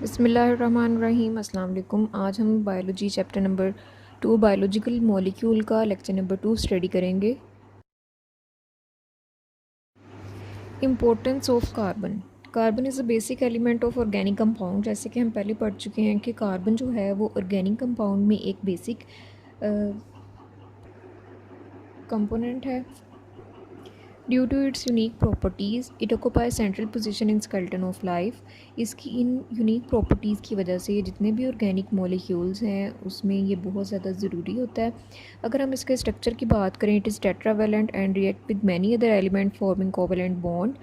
बिस्मिल्लाहिर्रहमानिर्रहीम। अस्सलाम वालेकुम। आज हम biology chapter number 2 biological molecule का लेक्चर नंबर 2 स्टडी करेंगे। Importance of carbon. Carbon is a basic element of organic compound. जैसे कि हम पहले पढ़ चुके हैं कि कार्बन जो है वो ऑर्गेनिक कंपाउंड में एक बेसिक कंपोनेंट है। Due to its unique properties it occupy central position in skeleton of life. इसकी इन यूनिक प्रॉपर्टीज़ की वजह से जितने भी ऑर्गेनिक मॉलिक्यूल्स हैं उसमें ये बहुत ज़्यादा ज़रूरी होता है। अगर हम इसके स्ट्रक्चर की बात करें, it is tetravalent and react with many other element forming covalent bond.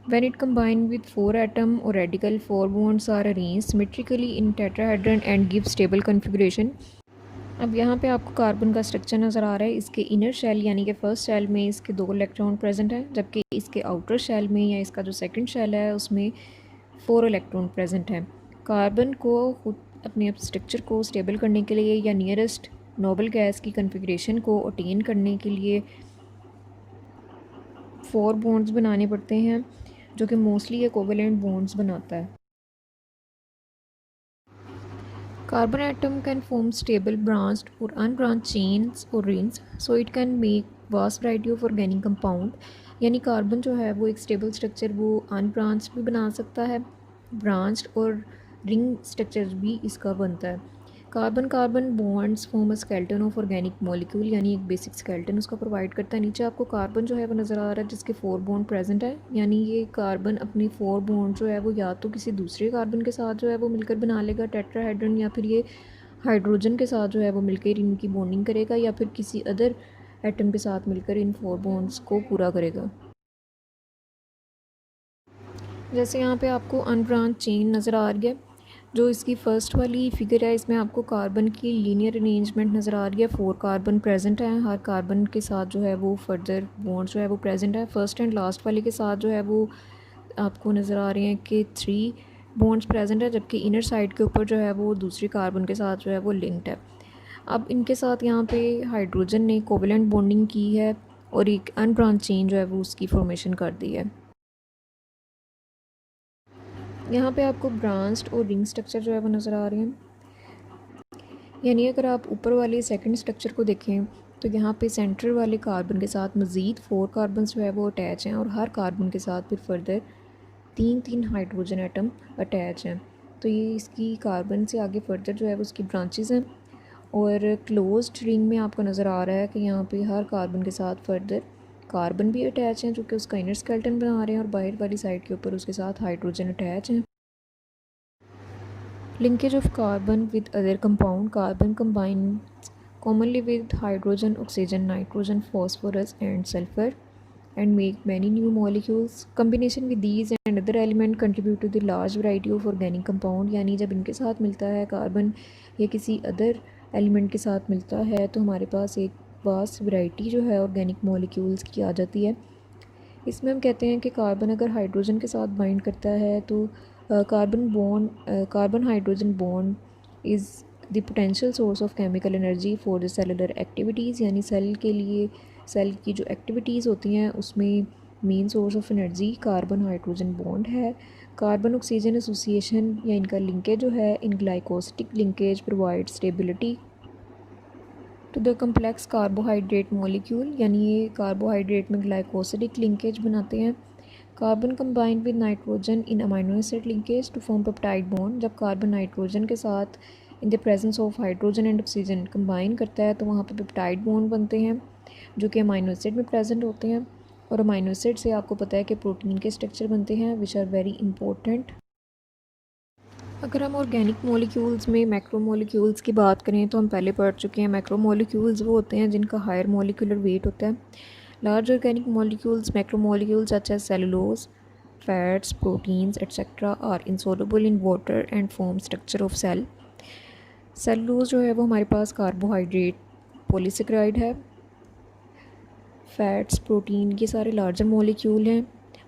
When it combined with 4 atom or radical, 4 bonds are arranged symmetrically in tetrahedron and give stable configuration। अब यहाँ पे आपको कार्बन का structure नज़र आ रहा है। इसके inner shell यानी कि फर्स्ट शेल में इसके 2 इलेक्ट्रॉन प्रेजेंट हैं, जबकि इसके आउटर शेल में या इसका जो सेकंड शेल है उसमें 4 इलेक्ट्रॉन प्रेजेंट हैं। कार्बन को खुद अपने स्ट्रक्चर को स्टेबल करने के लिए या नियरेस्ट नोबल गैस की कन्फिग्रेशन को अटेन करने के लिए 4 बॉन्ड्स बनाने पड़ते हैं, जो कि मोस्टली ये कोवेलेंट बॉन्ड्स बनाता है। Carbon atom can form stable branched or unbranched chains or rings, so it can make vast variety of organic compound। यानी कार्बन जो है वो एक स्टेबल स्ट्रक्चर वो अनब्रांच्ड भी बना सकता है, ब्रांच्ड और रिंग स्ट्रक्चर भी इसका बनता है। Carbon carbon bonds form a skeleton of organic molecule, यानी एक बेसिक स्केलेटन उसका प्रोवाइड करता है। नीचे आपको कार्बन जो है वो नज़र आ रहा है जिसके 4 बॉन्ड प्रेजेंट है, यानी ये कार्बन अपनी 4 बॉन्ड जो है वो या तो किसी दूसरे कार्बन के साथ जो है वो मिलकर बना लेगा टेट्राहेड्रन, या फिर ये हाइड्रोजन के साथ जो है वो मिलकर इनकी बॉन्डिंग करेगा, या फिर किसी अदर एटम के साथ मिलकर इन 4 बॉन्ड्स को पूरा करेगा। जैसे यहाँ पे आपको अनब्रांच चेन नज़र आ रही है, जो इसकी फ़र्स्ट वाली फिगर है इसमें आपको कार्बन की लीनियर अरेंजमेंट नज़र आ रही है। 4 कार्बन प्रेजेंट हैं, हर कार्बन के साथ जो है वो फर्दर बॉन्ड जो है वो प्रेजेंट है। फर्स्ट एंड लास्ट वाले के साथ जो है वो आपको नज़र आ रहे हैं कि 3 बॉन्ड्स प्रेजेंट है, जबकि इनर साइड के ऊपर जो है वो दूसरी कार्बन के साथ जो है वो लिंक्ड है। अब इनके साथ यहाँ पे हाइड्रोजन ने कोवेलेंट बॉन्डिंग की है और एक अनब्रांच चेन जो है वो उसकी फॉर्मेशन कर दी है। यहाँ पे आपको ब्रांच्ड और रिंग स्ट्रक्चर जो है वो नज़र आ रहे हैं। यानी अगर आप ऊपर वाले सेकंड स्ट्रक्चर को देखें तो यहाँ पे सेंटर वाले कार्बन के साथ मज़ीद 4 कार्बन जो है वो अटैच हैं, और हर कार्बन के साथ फिर फर्दर 3 हाइड्रोजन एटम अटैच हैं। तो ये इसकी कार्बन से आगे फर्दर जो है वो उसकी ब्रांचेस हैं। और क्लोज्ड रिंग में आपको नज़र आ रहा है कि यहाँ पे हर कार्बन के साथ फर्दर कार्बन भी अटैच हैं जो कि उसका इनर स्केलेटन बना रहे हैं, और बाहर वाली साइड के ऊपर उसके साथ हाइड्रोजन अटैच हैं। Linkage of carbon with other compound. Carbon combines commonly with hydrogen, oxygen, nitrogen, phosphorus and sulfur and make many new molecules. Combination with these and other element contribute to the large variety of organic compound। यानी जब इनके साथ मिलता है carbon या किसी other element के साथ मिलता है तो हमारे पास एक वास्ट वैरायटी जो है ऑर्गेनिक मॉलिक्यूल्स की आ जाती है। इसमें हम कहते हैं कि कार्बन अगर हाइड्रोजन के साथ बाइंड करता है तो carbon hydrogen bond is the potential source of chemical energy for the cellular activities. यानी सेल के लिए सेल की जो एक्टिविटीज़ होती हैं उसमें main source of energy carbon hydrogen bond है। कार्बन ऑक्सीजन एसोसिएशन या इनका लिंकेज जो है in glycosidic linkage provide stability to the complex carbohydrate molecule. यानी ये कार्बोहाइड्रेट में ग्लाइकोसिडिक लिंकेज बनाते हैं। Carbon combined with nitrogen in amino acid linkage to form peptide bond. जब कार्बन नाइट्रोजन के साथ in the presence of hydrogen and oxygen combine करता है तो वहाँ पे पेप्टाइड बॉन्ड बनते हैं जो कि अमाइनो एसिड में प्रेजेंट होते हैं। और अमाइनो एसिड से आपको पता है कि प्रोटीन के स्ट्रक्चर बनते हैं विच आर वेरी इंपॉर्टेंट। अगर हम ऑर्गेनिक मॉलिक्यूल्स में मैक्रो मॉलिक्यूल्स की बात करें तो हम पहले पढ़ चुके हैं। मैक्रो मॉलिक्यूल्स वो होते हैं जिनका हायर मॉलिक्यूलर वेट होता है। Large organic molecules macro molecules such as cellulose, fats, proteins etcetera are insoluble in water and form structure of cell. Cellulose जो है वो हमारे पास कार्बोहाइड्रेट पॉलीसेकेराइड है। फैट्स, प्रोटीन ये सारे लार्जर मॉलिक्यूल हैं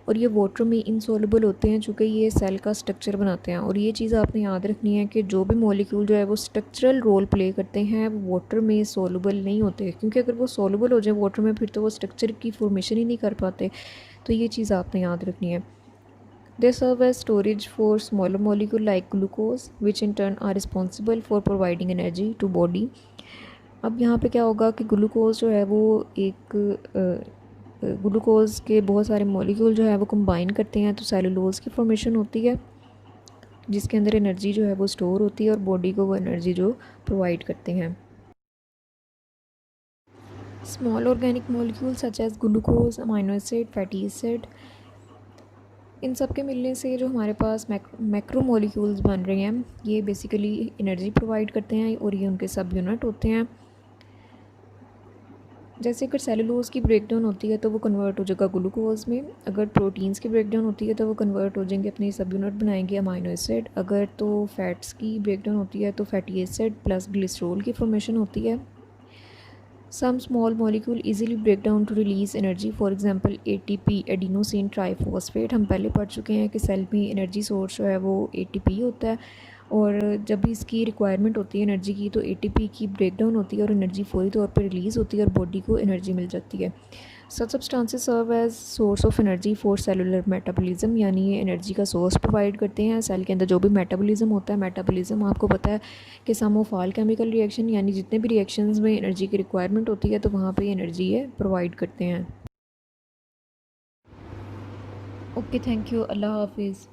और ये वाटर में इनसॉल्युबल होते हैं चूँकि ये सेल का स्ट्रक्चर बनाते हैं। और ये चीज़ आपने याद रखनी है कि जो भी मॉलिक्यूल जो है वो स्ट्रक्चरल रोल प्ले करते हैं वो वाटर में सॉल्युबल नहीं होते, क्योंकि अगर वो सॉल्युबल हो जाए वाटर में फिर तो वो स्ट्रक्चर की फॉर्मेशन ही नहीं कर पाते। तो ये चीज़ आपने याद रखनी है। They serve as storage for smaller molecule like glucose, which in turn are responsible for providing energy to body. अब यहाँ पे क्या होगा कि ग्लूकोज जो है वो एक ग्लूकोज के बहुत सारे मॉलिक्यूल जो है वो कंबाइन करते हैं तो सेलुलोज की फॉर्मेशन होती है, जिसके अंदर एनर्जी जो है वो स्टोर होती है और बॉडी को वो एनर्जी जो प्रोवाइड करते हैं। Small organic molecule such as glucose, amino acid, fatty acid, इन सब के मिलने से जो हमारे पास मैक्रो मॉलिक्यूल्स बन रहे हैं ये बेसिकली एनर्जी प्रोवाइड करते हैं और ये उनके सब यूनिट होते हैं। जैसे अगर सेलुलोज की ब्रेकडाउन होती है तो वो कन्वर्ट हो जाएगा ग्लूकोज में, अगर प्रोटीन्स की ब्रेकडाउन होती है तो वो कन्वर्ट हो जाएंगे, अपनी सब यूनिट बनाएंगे अमाइनो एसिड, अगर तो फैट्स की ब्रेकडाउन होती है तो फैटी एसिड प्लस ग्लिसरॉल की फॉर्मेशन होती है। Some small molecule easily break down to release energy, for example ATP adenosine triphosphate. हम पहले पढ़ चुके हैं कि सेल में एनर्जी सोर्स जो है वो ATP होता है और जब भी इसकी रिक्वायरमेंट होती है एनर्जी की तो ATP की ब्रेकडाउन होती है और एनर्जी फौरी तौर पर रिलीज़ होती है और बॉडी को एनर्जी मिल जाती है। Such substances serve as source of energy for cellular metabolism, यानी ये एनर्जी का सोर्स प्रोवाइड करते हैं। सेल के अंदर जो भी मेटाबॉलिज्म होता है, मेटाबॉलिज्म आपको पता है कि सम ऑफ ऑल केमिकल रिएक्शन, यानी जितने भी रिएक्शंस में एनर्जी की रिक्वायरमेंट होती है तो वहाँ पे एनर्जी ये प्रोवाइड करते हैं। ओके, थैंक यू, अल्लाह हाफिज़।